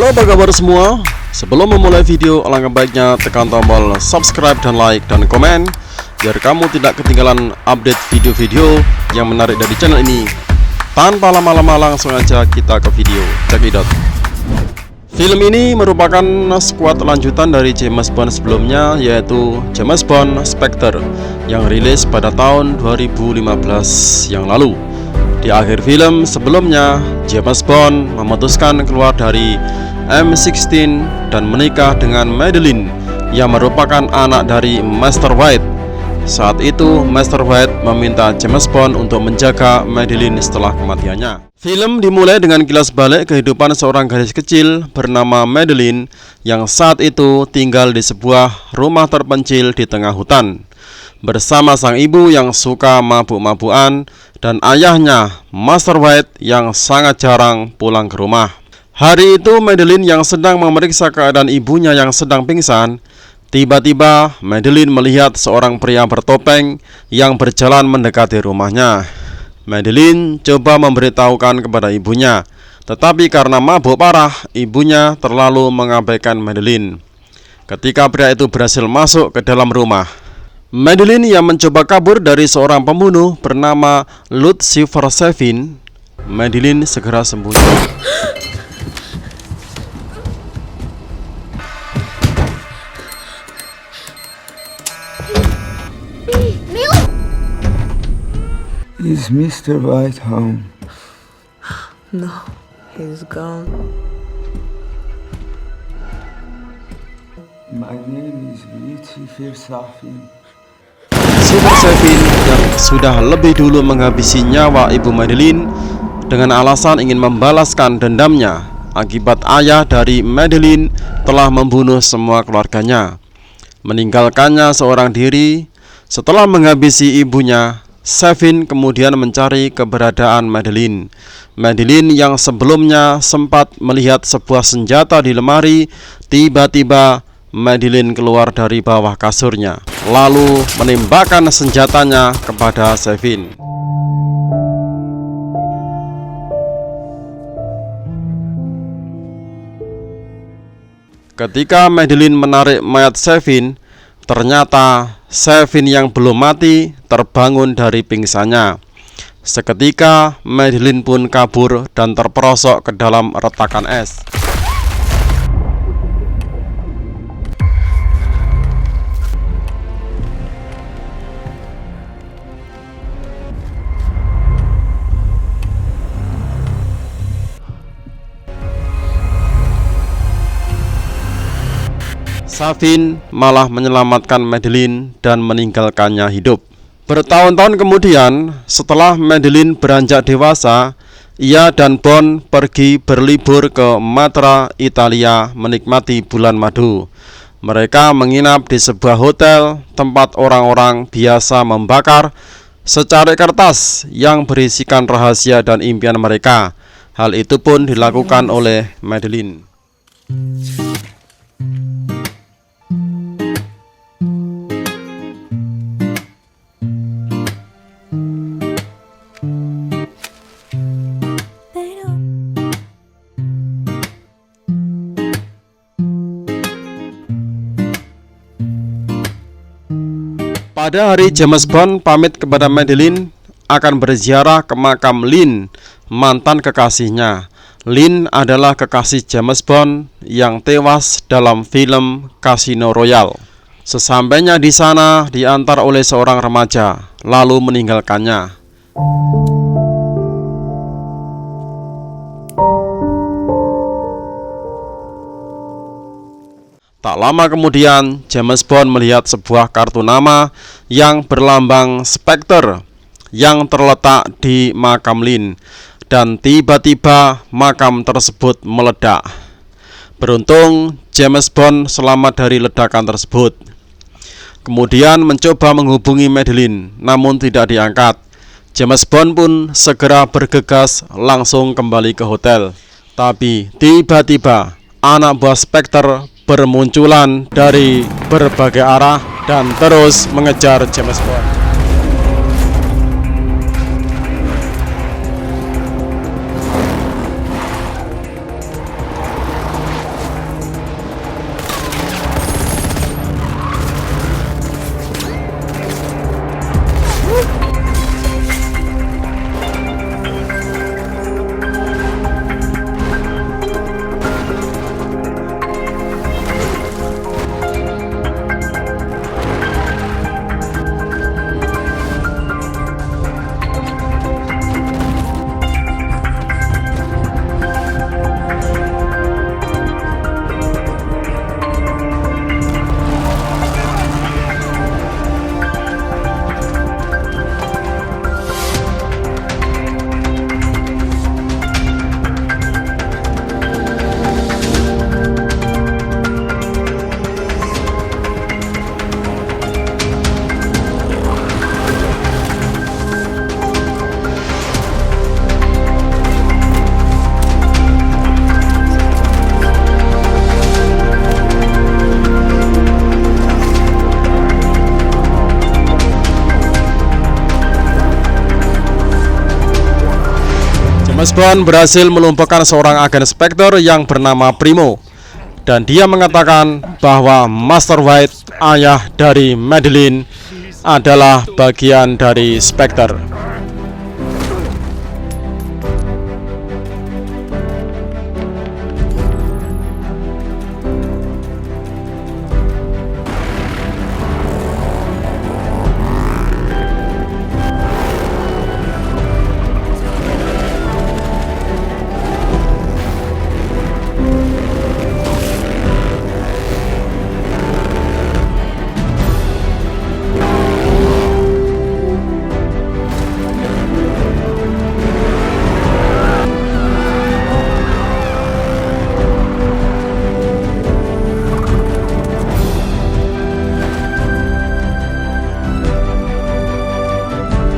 Halo, apa kabar semua? Sebelum memulai video, alangkah baiknya tekan tombol subscribe dan like dan komen biar kamu tidak ketinggalan update video-video yang menarik dari channel ini. Tanpa lama-lama, langsung aja kita ke video. Check it out. Film ini merupakan squad lanjutan dari James Bond sebelumnya, yaitu James Bond Spectre yang rilis pada tahun 2015 yang lalu. Di akhir film sebelumnya, James Bond memutuskan keluar dari M16 dan menikah dengan Madeleine yang merupakan anak dari Master White. Saat itu Master White meminta James Bond untuk menjaga Madeleine setelah kematiannya. Film dimulai dengan kilas balik kehidupan seorang gadis kecil bernama Madeleine yang saat itu tinggal di sebuah rumah terpencil di tengah hutan bersama sang ibu yang suka mabuk-mabukan dan ayahnya Master White yang sangat jarang pulang ke rumah. Hari itu Madeleine yang sedang memeriksa keadaan ibunya yang sedang pingsan. Tiba-tiba Madeleine melihat seorang pria bertopeng yang berjalan mendekati rumahnya. Madeleine coba memberitahukan kepada ibunya, tetapi karena mabuk parah, ibunya terlalu mengabaikan Madeleine. Ketika pria itu berhasil masuk ke dalam rumah, Madeleine yang mencoba kabur dari seorang pembunuh bernama Lucifer Sevin, Madeleine segera sembunyi. Is Mr. White home? No, he's gone. My name is Lucifer Safin. Lucifer Sevin yang sudah lebih dulu menghabisi nyawa ibu Madeleine dengan alasan ingin membalaskan dendamnya akibat ayah dari Madeleine telah membunuh semua keluarganya, meninggalkannya seorang diri. Setelah menghabisi ibunya, Sevin kemudian mencari keberadaan Madeleine. Madeleine yang sebelumnya sempat melihat sebuah senjata di lemari, tiba-tiba Madeleine keluar dari bawah kasurnya, lalu menembakkan senjatanya kepada Sevin. Ketika Madeleine menarik mayat Sevin, ternyata Sevin yang belum mati terbangun dari pingsannya. Seketika Madeleine pun kabur dan terperosok ke dalam retakan es. Sevin malah menyelamatkan Madeleine dan meninggalkannya hidup. Bertahun-tahun kemudian, setelah Madeleine beranjak dewasa, ia dan Bond pergi berlibur ke Matra, Italia menikmati bulan madu. Mereka menginap di sebuah hotel tempat orang-orang biasa membakar secari kertas yang berisikan rahasia dan impian mereka. Hal itu pun dilakukan oleh Madeleine. Pada hari James Bond pamit kepada Madeleine akan berziarah ke makam Lynn, mantan kekasihnya. Lynn adalah kekasih James Bond yang tewas dalam film Casino Royale. Sesampainya di sana diantar oleh seorang remaja, lalu meninggalkannya. Tak lama kemudian, James Bond melihat sebuah kartu nama yang berlambang Spectre yang terletak di makam Lynn, dan tiba-tiba makam tersebut meledak. Beruntung, James Bond selamat dari ledakan tersebut. Kemudian mencoba menghubungi Madeleine, namun tidak diangkat. James Bond pun segera bergegas langsung kembali ke hotel. Tapi tiba-tiba anak buah Spectre bermunculan dari berbagai arah dan terus mengejar James Bond. James Bond berhasil melumpuhkan seorang agen Spectre yang bernama Primo, dan dia mengatakan bahwa Master White, ayah dari Madeline, adalah bagian dari Spectre.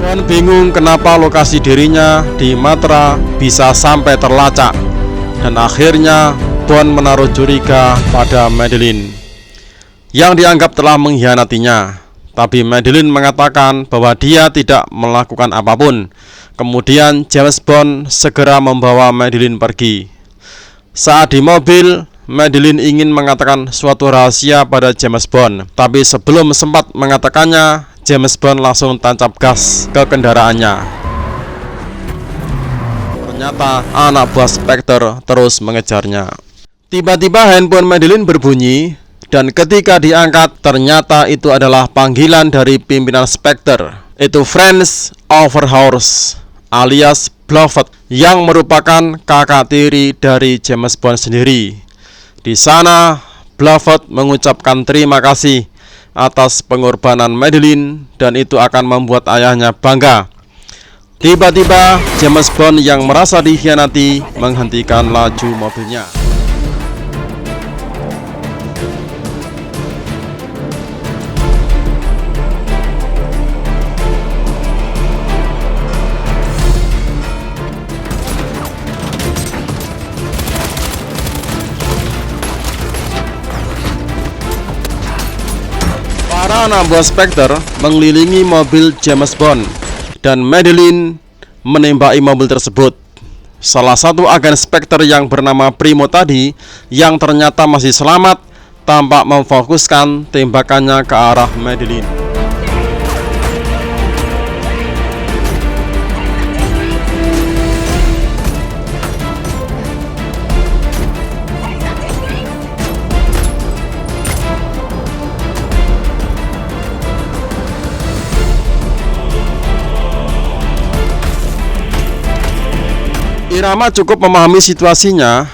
Bond bingung kenapa lokasi dirinya di Matra bisa sampai terlacak, dan akhirnya Bond menaruh curiga pada Madeline yang dianggap telah mengkhianatinya. Tapi Madeline mengatakan bahwa dia tidak melakukan apapun. Kemudian James Bond segera membawa Madeline pergi. Saat di mobil, Madeline ingin mengatakan suatu rahasia pada James Bond, tapi sebelum sempat mengatakannya, James Bond langsung tancap gas ke kendaraannya. Ternyata anak buah Spectre terus mengejarnya. Tiba-tiba handphone Madeline berbunyi, dan ketika diangkat ternyata itu adalah panggilan dari pimpinan Spectre. Itu Franz Overhorst alias Blofeld, yang merupakan kakak tiri dari James Bond sendiri. Di sana Blofeld mengucapkan terima kasih atas pengorbanan Madeline, dan itu akan membuat ayahnya bangga. Tiba-tiba James Bond yang merasa dikhianati menghentikan laju mobilnya. Para anak buah Spectre mengelilingi mobil James Bond, dan Madeline menembaki mobil tersebut. Salah satu agen Spectre yang bernama Primo tadi, yang ternyata masih selamat, tampak memfokuskan tembakannya ke arah Madeline. Irama cukup memahami situasinya.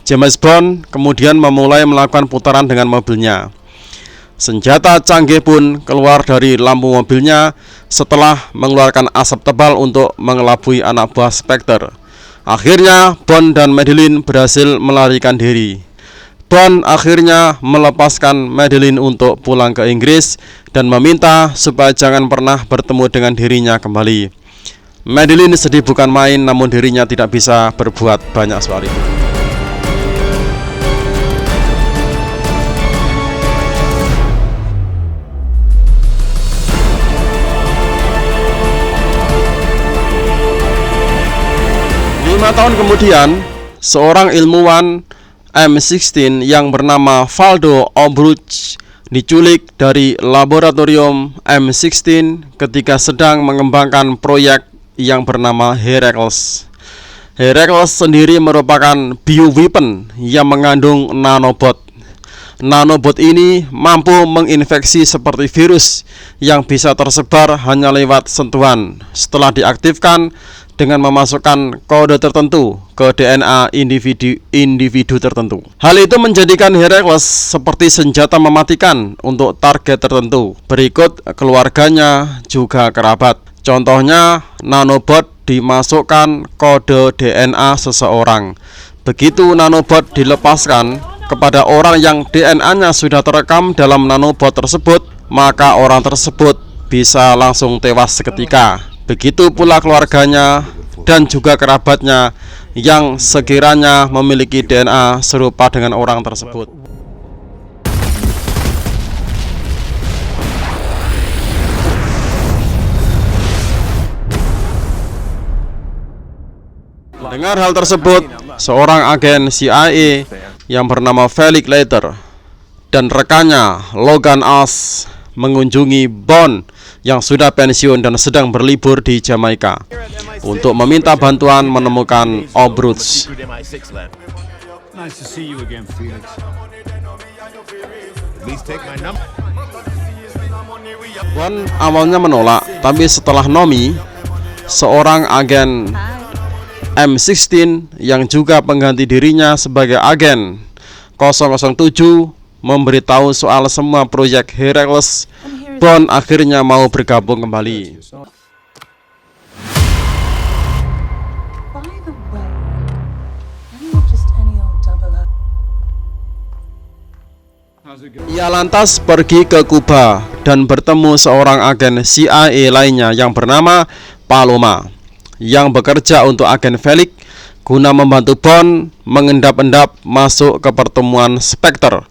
James Bond kemudian memulai melakukan putaran dengan mobilnya. Senjata canggih pun keluar dari lampu mobilnya setelah mengeluarkan asap tebal untuk mengelabui anak buah Spectre. Akhirnya Bond dan Madeline berhasil melarikan diri. Bond akhirnya melepaskan Madeline untuk pulang ke Inggris dan meminta supaya jangan pernah bertemu dengan dirinya kembali. Madeline sedih bukan main, namun dirinya tidak bisa berbuat banyak soal itu. Lima tahun kemudian, seorang ilmuwan M16 yang bernama Valdo Obruch diculik dari laboratorium M16 ketika sedang mengembangkan proyek yang bernama Heracles. Heracles sendiri merupakan bioweapon yang mengandung nanobot. Nanobot ini mampu menginfeksi seperti virus yang bisa tersebar hanya lewat sentuhan setelah diaktifkan dengan memasukkan kode tertentu ke DNA individu tertentu. Hal itu menjadikan Heracles seperti senjata mematikan untuk target tertentu, berikut keluarganya juga kerabat. Contohnya, nanobot dimasukkan kode DNA seseorang. Begitu nanobot dilepaskan kepada orang yang DNA-nya sudah terekam dalam nanobot tersebut, maka orang tersebut bisa langsung tewas seketika. Begitu pula keluarganya dan juga kerabatnya yang sekiranya memiliki DNA serupa dengan orang tersebut. Mendengar hal tersebut, seorang agen CIA yang bernama Felix Leiter dan rekannya Logan Ash mengunjungi Bond yang sudah pensiun dan sedang berlibur di Jamaika untuk meminta bantuan menemukan Obruch. Nice to see you again, Felix. Please take my number. Bond awalnya menolak, tapi setelah Nomi, seorang agen M16 yang juga pengganti dirinya sebagai agen 007, memberitahu soal semua proyek Heracles, Bond akhirnya mau bergabung kembali. By the way, I'm not just any old double up. Ia lantas pergi ke Kuba dan bertemu seorang agen CIA lainnya yang bernama Paloma, yang bekerja untuk agen Felix guna membantu Bond mengendap-endap masuk ke pertemuan Spectre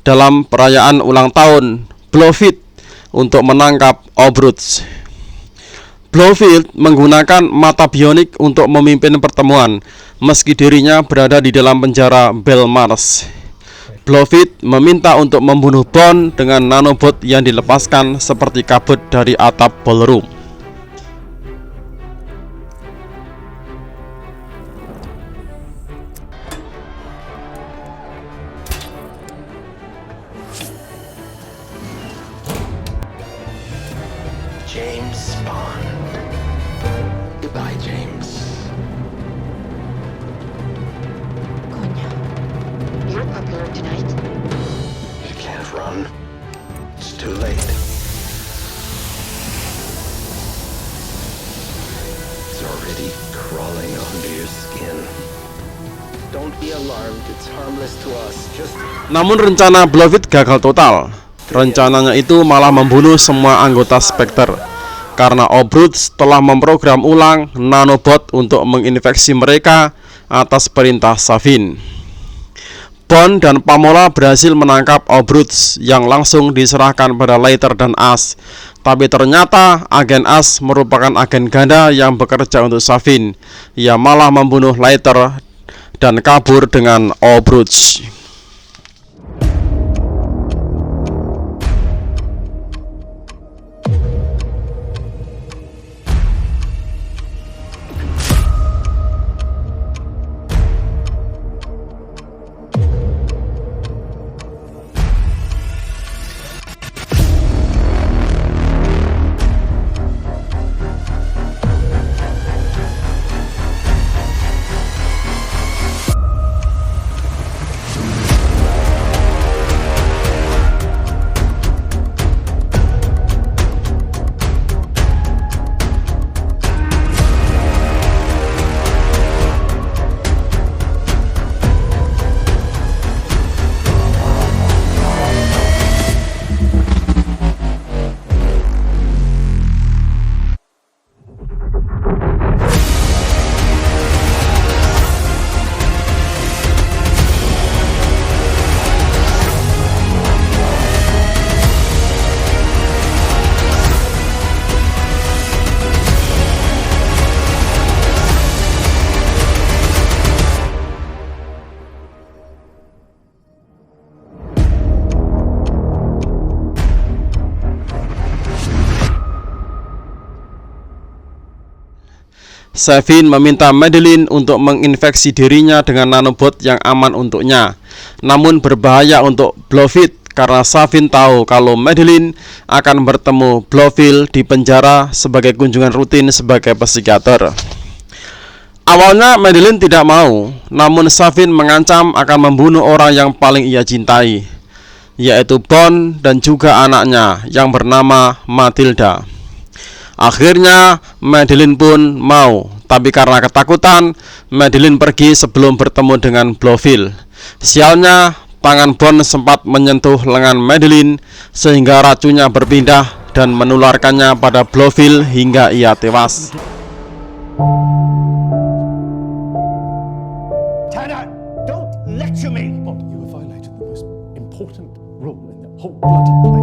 dalam perayaan ulang tahun Blofeld untuk menangkap Obruch. Blofeld menggunakan mata bionik untuk memimpin pertemuan, meski dirinya berada di dalam penjara Belmarsh. Blofeld meminta untuk membunuh Bond dengan nanobot yang dilepaskan seperti kabut dari atap ballroom. James Bond. Goodbye, James. Konya. You're popular tonight. You can't run. It's too late. It's already crawling under your skin. Don't be alarmed. It's harmless to us. Just Namun rencana Blofeld gagal total. Rencananya itu malah membunuh semua anggota Spectre, karena Obruch telah memprogram ulang nanobot untuk menginfeksi mereka atas perintah Safin. Bond dan Pamela berhasil menangkap Obruch yang langsung diserahkan pada Leiter dan Ash. Tapi ternyata agen Ash merupakan agen ganda yang bekerja untuk Safin. Ia malah membunuh Leiter dan kabur dengan Obruch. Safin meminta Madeleine untuk menginfeksi dirinya dengan nanobot yang aman untuknya, namun berbahaya untuk Blofeld karena Safin tahu kalau Madeleine akan bertemu Blofeld di penjara sebagai kunjungan rutin sebagai psikiater. Awalnya Madeleine tidak mau, namun Safin mengancam akan membunuh orang yang paling ia cintai, yaitu Bond dan juga anaknya yang bernama Matilda. Akhirnya Madeleine pun mau, tapi karena ketakutan, Madeleine pergi sebelum bertemu dengan Blofeld. Sialnya, tangan Bond sempat menyentuh lengan Madeleine sehingga racunnya berpindah dan menularkannya pada Blofeld hingga ia tewas. Tanner, don't lecture me! Bond, you have violated the most important rule in the whole bloody play.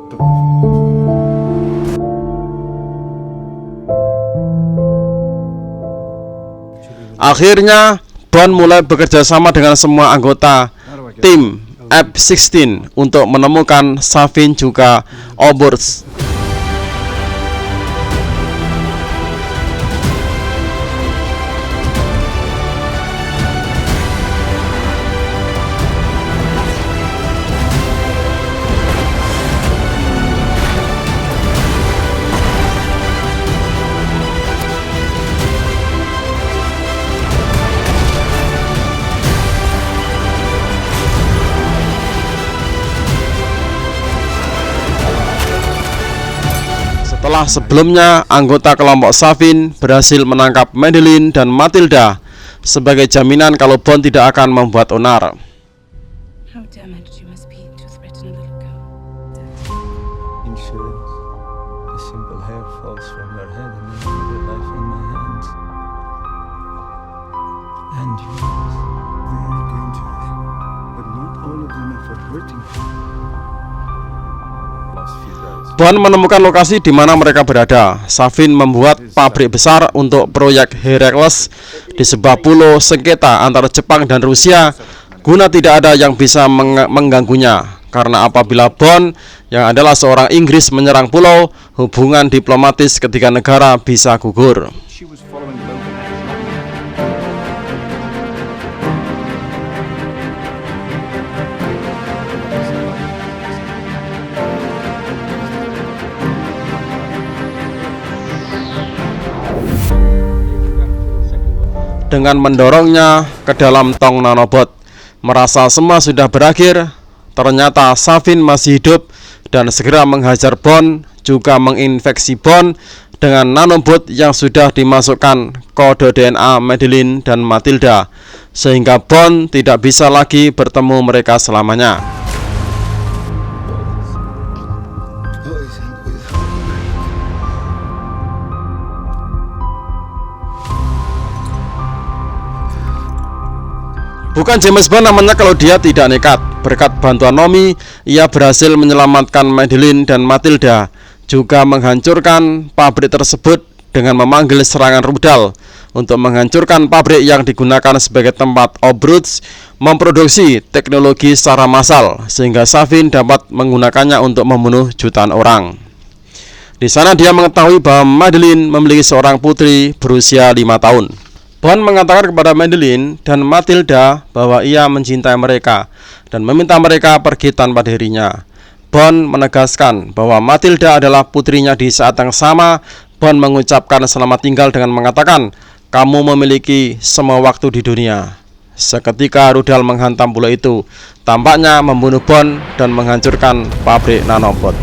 The Akhirnya Bond mulai bekerja sama dengan semua anggota tim F-16 untuk menemukan Savin juga Oberst. Setelah sebelumnya anggota kelompok Savin berhasil menangkap Madeline dan Matilda sebagai jaminan kalau Bond tidak akan membuat onar. How damaged you must be to threaten a little girl. Insurance. A simple hair falls from your head and I put your life in my hands. And yours. They are going to end. But not all of them are for hurting you. Bond menemukan lokasi di mana mereka berada. Savin membuat pabrik besar untuk proyek Heracles di sebuah pulau sengketa antara Jepang dan Rusia guna tidak ada yang bisa mengganggunya. Karena apabila Bond yang adalah seorang Inggris menyerang pulau, hubungan diplomatis ketiga negara bisa gugur. Dengan mendorongnya ke dalam tong nanobot. Merasa semua sudah berakhir, ternyata Savin masih hidup dan segera menghajar Bond, juga menginfeksi Bond dengan nanobot yang sudah dimasukkan kode DNA Madeline dan Matilda, sehingga Bond tidak bisa lagi bertemu mereka selamanya. Bukan James Bond namanya kalau dia tidak nekat. Berkat bantuan Nomi, ia berhasil menyelamatkan Madeline dan Matilda, juga menghancurkan pabrik tersebut dengan memanggil serangan rudal untuk menghancurkan pabrik yang digunakan sebagai tempat Oberst memproduksi teknologi secara massal, sehingga Savin dapat menggunakannya untuk membunuh jutaan orang. Di sana dia mengetahui bahwa Madeline memiliki seorang putri berusia 5 tahun. Bond mengatakan kepada Madeline dan Matilda bahwa ia mencintai mereka dan meminta mereka pergi tanpa dirinya. Bond menegaskan bahwa Matilda adalah putrinya. Di saat yang sama, Bond mengucapkan selamat tinggal dengan mengatakan, "Kamu memiliki semua waktu di dunia." Seketika rudal menghantam pulau itu, tampaknya membunuh Bond dan menghancurkan pabrik nanobot.